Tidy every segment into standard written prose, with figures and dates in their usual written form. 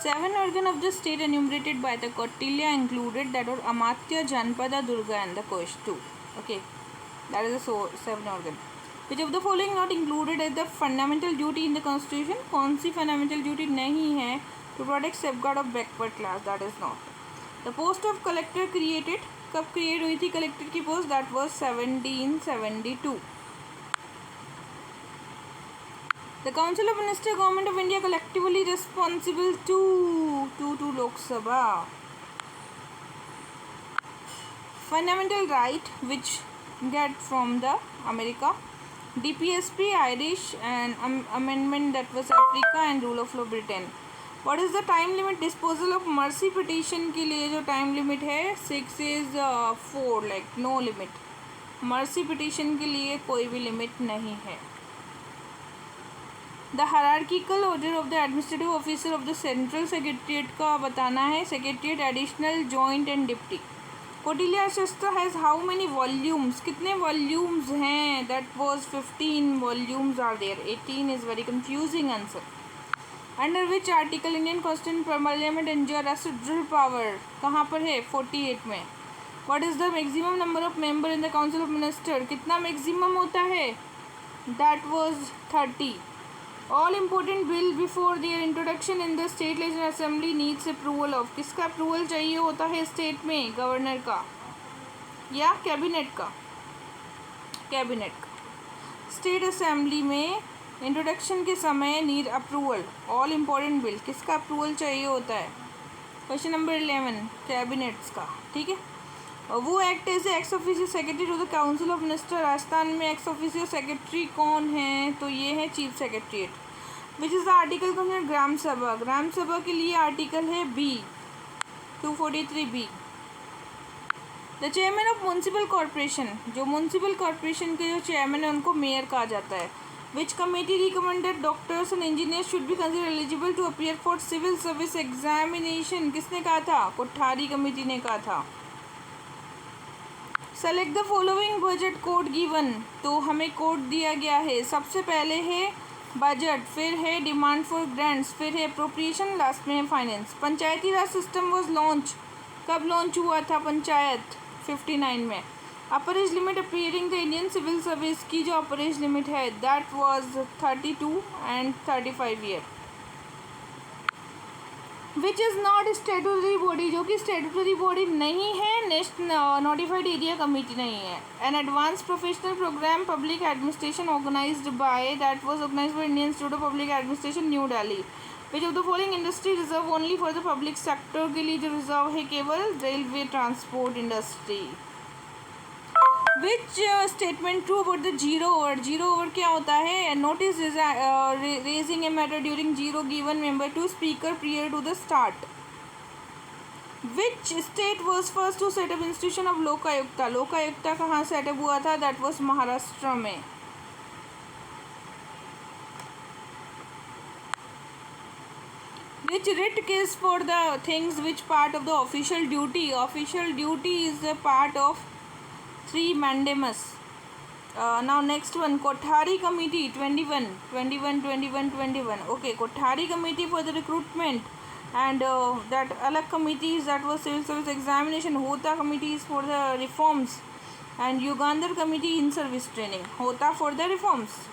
Seven organ of the state enumerated by the Kautilya included that were Amatya, Janpada, Durga and the Kosh too. Okay, that is the seven organ. Which of the following not included as the fundamental duty in the constitution? कौन सी fundamental duty नहीं है to protect safeguard of backward class? That is not. The post of collector created, कब create हुई थी collector की post? That was 1772. The Council of Ministers, Government of India collectively responsible to Lok Sabha. Fundamental right which get from the America. DPSP Irish and amendment that was Africa and rule of law Britain. What is the time limit disposal of mercy petition के लिए जो time limit है 6 is 4 like no limit. mercy petition के लिए कोई भी limit नहीं है. The hierarchical order of the administrative officer of the central secretariat का बताना है. Secretariat, additional, joint and deputy. Kautilya Shastra has how many volumes? कितने volumes हैं? That was 15 volumes are there. 18 is very confusing answer. Under which article Indian Constitution Parliament enjoy residual power? कहाँ पर है? 48 में. What is the maximum number of member in the Council of Ministers? कितना maximum होता है? That was 30. All important bill before their introduction in the state legislative assembly needs approval of. किसका approval चाहिए होता है स्टेट में? Governor का या कैबिनेट का? कैबिनेट का. स्टेट असेंबली में इंट्रोडक्शन के समय need approval. All important bill किसका अप्रूवल चाहिए होता है? क्वेश्चन नंबर 11 कैबिनेट्स का. ठीक है. वो act as ex officio secretary to the council of minister. Rajasthan में एक्स ऑफिशियल सेक्रेटरी कौन है? तो ये है chief secretariat. Which is the article concern gram sabha. Gram sabha के लिए आर्टिकल है B 243B. The chairman of municipal corporation. जो म्यूनसिपल कॉरपोरेशन के जो चेयरमैन है उनको मेयर कहा जाता है. Which committee recommended doctors and engineers should be consider eligible to appear for civil service examination. किसने कहा था? कोठारी कमेटी ने कहा था. Select the following budget code given. तो हमें कोड दिया गया है. सबसे पहले है बजट, फिर है डिमांड फॉर ग्रांट्स, फिर है अप्रोप्रिएशन, लास्ट में है finance. Panchayati Raj system was launch. कब लॉन्च हुआ था पंचायत? 59 में. Upper age limit appearing the Indian civil service की जो अपर एज लिमिट है that was 32 and 35 year. Which is not statutory body. जो कि स्टेटूटरी बॉडी नहीं है. नेशनल नोटिफाइड एरिया कमेटी नहीं है. An advance professional programme public administration organised by that was organised by Indian institute of public administration new Delhi. Which of the following industry reserve only for the public sector. के लिए जो reserve है केवल railway transport industry. Which statement true about the zero hour. Zero hour क्या होता है? Notice raising a matter during zero given member to speaker prior to the start. Which state was first to set up institution of Lokayukta. Lokayukta कहाँ set up हुआ था? That was Maharashtra में. Which writ is for the things which part of the official duty. Official duty is a part of 3 mandamus. Now next one Kothari committee 21. Okay, Kothari committee for the recruitment and that alag committees that was civil service examination. Hota committee is for the reforms and Yugandhar committee in service training. Hota for the reforms.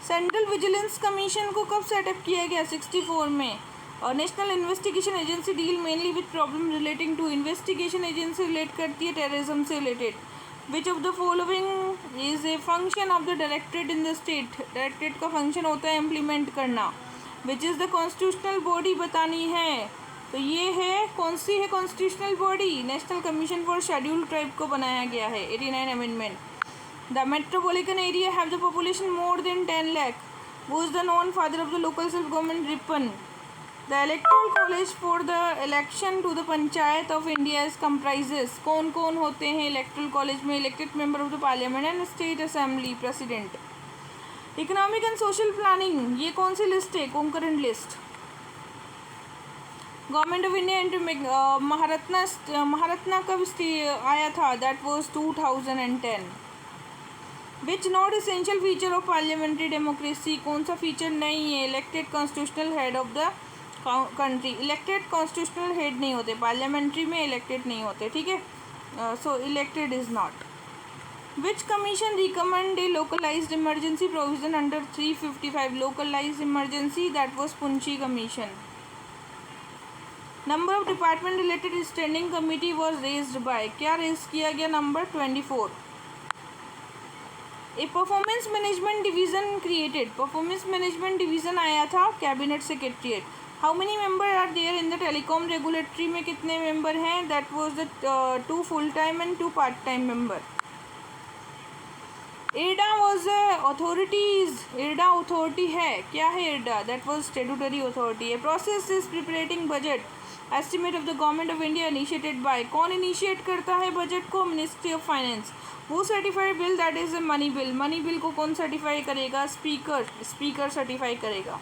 Central vigilance commission को कब set up किया गया? 64 में. और national investigation agency deal mainly with problem relating to. Investigation agency relate करती है terrorism से related. Which of the following is a function of the directorate in the state. Directorate का फंक्शन होता है इम्प्लीमेंट करना. Which is the constitutional body बतानी है. तो ये है कौन सी है constitutional body? National commission for schedule tribe को बनाया गया है 89 amendment. The metropolitan area have the population more than 10 lakh. Who is the known father of the local self-government? Ripon. The electoral college for the election to the Panchayat of India is comprises. कौन कौन होते हैं electoral college में? Elected member of the parliament and state assembly president. Economic and social planning ये कौन सी list है? concurrent list. Government of India into Maharatna कब आया था? That was 2010. Which not essential feature of parliamentary democracy. कौन सा फीचर नहीं है? Elected constitutional head of the country. Elected constitutional head नहीं होते, पार्लियामेंट्री में इलेक्टेड नहीं होते, ठीक है। So elected is not. Which commission recommend a localised emergency provision under 355? Localised emergency, that was Punchhi commission. Number of department related standing committee was raised by, क्या raise किया गया? Number 24। A performance management division created, performance management division आया था cabinet secretariat. How many member are there in the telecom regulatory में कितने member हैं? That was the 2 full time and 2 part time member. IRDA was authorities, IRDA authority है, क्या है IRDA? That was statutory authority. A process is preparing budget estimate of the government of India initiated by, कौन initiate करता है budget को? Ministry of finance. वो certified bill, that is a money bill, money bill को कौन certify करेगा? Speaker, speaker certify करेगा।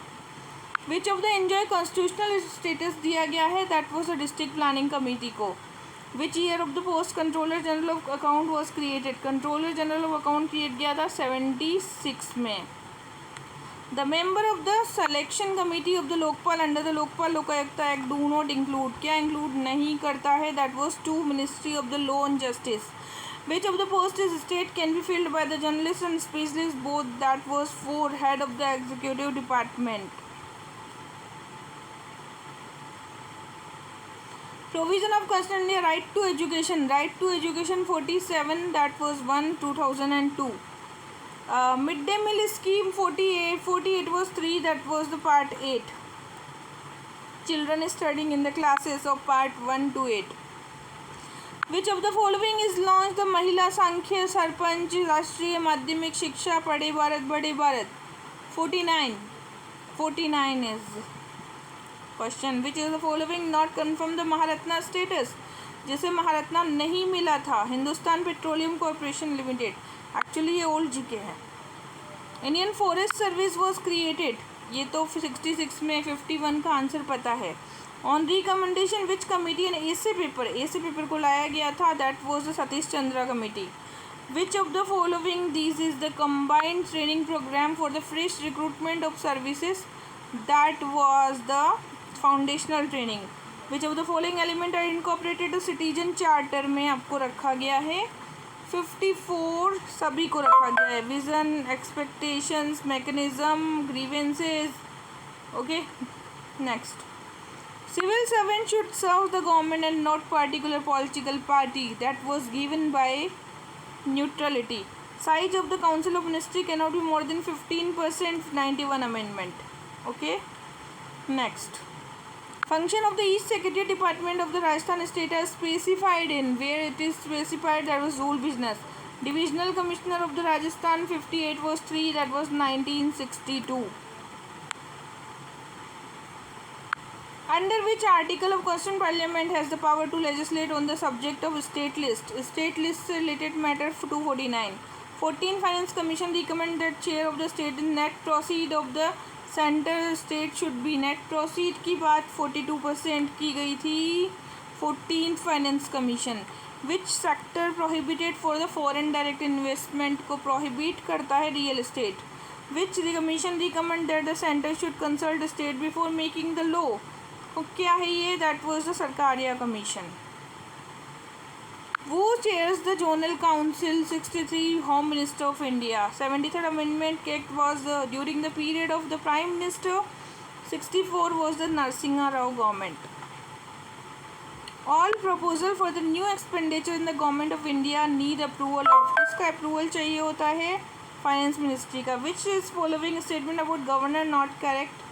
Which of the enjoy constitutional status दिया गया है? That was the district planning committee को। Which year of the post controller general of account was created? Controller general of account create किया था 76 में। The member of the selection committee of the Lokpal under the Lokpal Lokayukta act do not include, क्या include नहीं करता है? That was 2 ministry of the law and justice. Which of the post is state can be filled by the journalist and specialist both? That was 4 head of the executive department. Provision of Constitution India right to education, right to education 47, that was 1 2002. Midday meal scheme 48 was 3, that was the part 8. Children studying in the classes of part 1 to 8. Which of the following is launched? The महिला सांख्य सरपंच राष्ट्रीय माध्यमिक शिक्षा पढ़े भारत बड़े Bharat 49 is question. Which is the following not confirmed the Maharatna status? जिसे महारत्ना नहीं मिला था, Hindustan petroleum corporation limited. Actually ये ओल्ड जीके है। Indian forest service was created, ये तो 66 में। 51 का आंसर पता है। On recommendation which committee an essay paper को लाया गया था? That was the Satish Chandra committee. Which of the following these is the combined training programme for the fresh recruitment of services? That was the foundational training. Which of the following element are incorporated citizen charter में आपको रखा गया है? 54 सभी को रखा गया है। Vision, expectations, mechanism, grievances. Okay, next. Civil servant should serve the government and not particular political party. That was given by neutrality. Size of the Council of Ministry cannot be more than 15%. 91 amendment. Okay. Next. Function of the East Secretariat Department of the Rajasthan State as specified in, where it is specified, that was rule business. Divisional Commissioner of the Rajasthan 58 was 3, that was 1962. Under which article of Constitution Parliament has the power to legislate on the subject of state list? State list से related matter 249. 14 Finance Commission recommend that chair of the state net proceed of the center state should be net proceed की बात 42% की गई थी 14th Finance Commission. Which sector prohibited for the foreign direct investment को prohibit करता है real estate. Which commission recommend that the center should consult the state before making the law? क्या है ये? That was the Sarkaria commission. वो chairs the zonal council 63 home minister of India. 73rd amendment act was during the period of the prime minister. 64 was the Narasimha Rao government. All proposal for the new expenditure in the government of India need approval of, किसका approval चाहिए होता है? Finance ministry का। Which is following statement about governor not correct?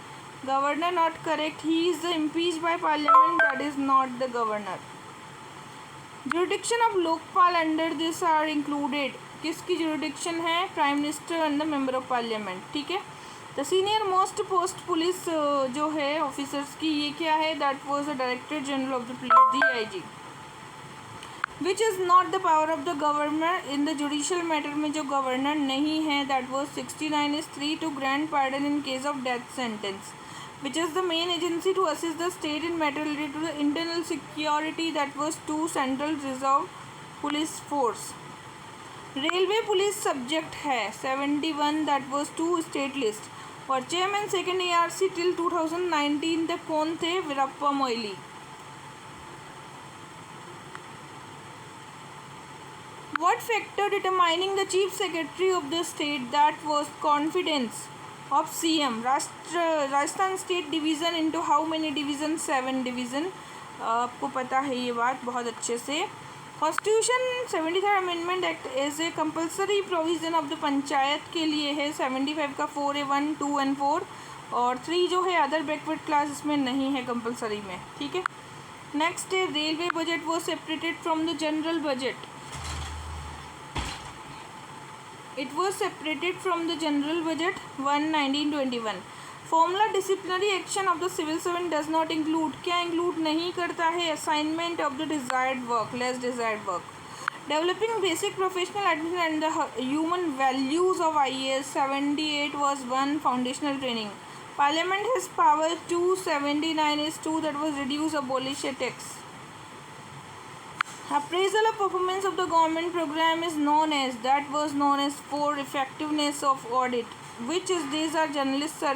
Governor not correct. He is impeached by parliament. That is not the governor. Jurisdiction of Lokpal under this are included. किसकी jurisdiction है? Prime Minister and the Member of Parliament. ठीक है। The senior most post police जो है officers की, ये क्या है? That was the Director General of the Police, DIG. Which is not the power of the governor in the judicial matter में जो गवर्नर नहीं है? That was 69 is 3 to grant pardon in case of death sentence. Which is the main agency to assist the state in matter related to the internal security? That was 2 Central Reserve Police Force. Railway Police subject है 71, that was 2 state list. और chairman second ARC till 2019 तक कौन थे? Veerappa Moily. What factor determining the chief secretary of the state that was confidence of CM? Rajasthan state division into how many division? 7 division. आपको पता है ये बात बहुत अच्छे से। Constitution 73rd amendment act as a compulsory provision of the panchayat के लिए है 75 का 4A 1, 2 and 4 और 3 जो है अदर बैकवर्ड क्लास इसमें नहीं है कंपलसरी में, ठीक है। नेक्स्ट है रेलवे बजट वो separated from the general budget. It was separated from the general budget 1921. Formula disciplinary action of the civil servant does not include, क्या include नहीं करता है? assignment of the desired work, less desired work. Developing basic professional admission and the human values of IAS 78 was one foundational training. Parliament has power 279 is 2 that was reduce abolish a tax. Appraisal of performance of the government program is known as, that was known as for effectiveness of audit, which is these are journalist survey